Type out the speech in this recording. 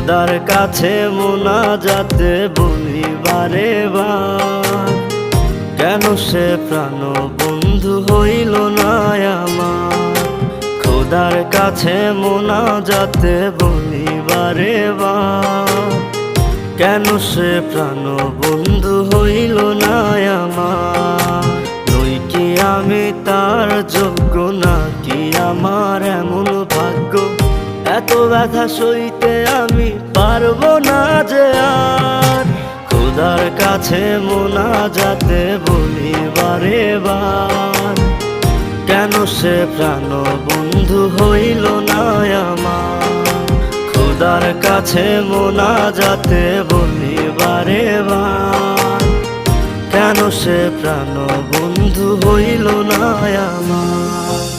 খোদার কাছে মোনাজাতে বলি বারে বার, কেন সে প্রাণ বন্ধু হইল না আমার। খোদার কাছে মোনাজাতে বলি বারে বার, কেন সে প্রাণ বন্ধু হইল না আমার। নই কি আমি তার যোগ্য, নাকি আমার এমন ভাগ্য, এত ব্যথা সইতে আমি পারবো না যে আর। খোদার কাছে মোনাজাতে বলি বারে বার, কেন সে প্রাণ বন্ধু হইল না আমার। খোদার কাছে মোনাজাতে বলি বারে বার, কেন সে প্রাণ বন্ধু হইল না আমার।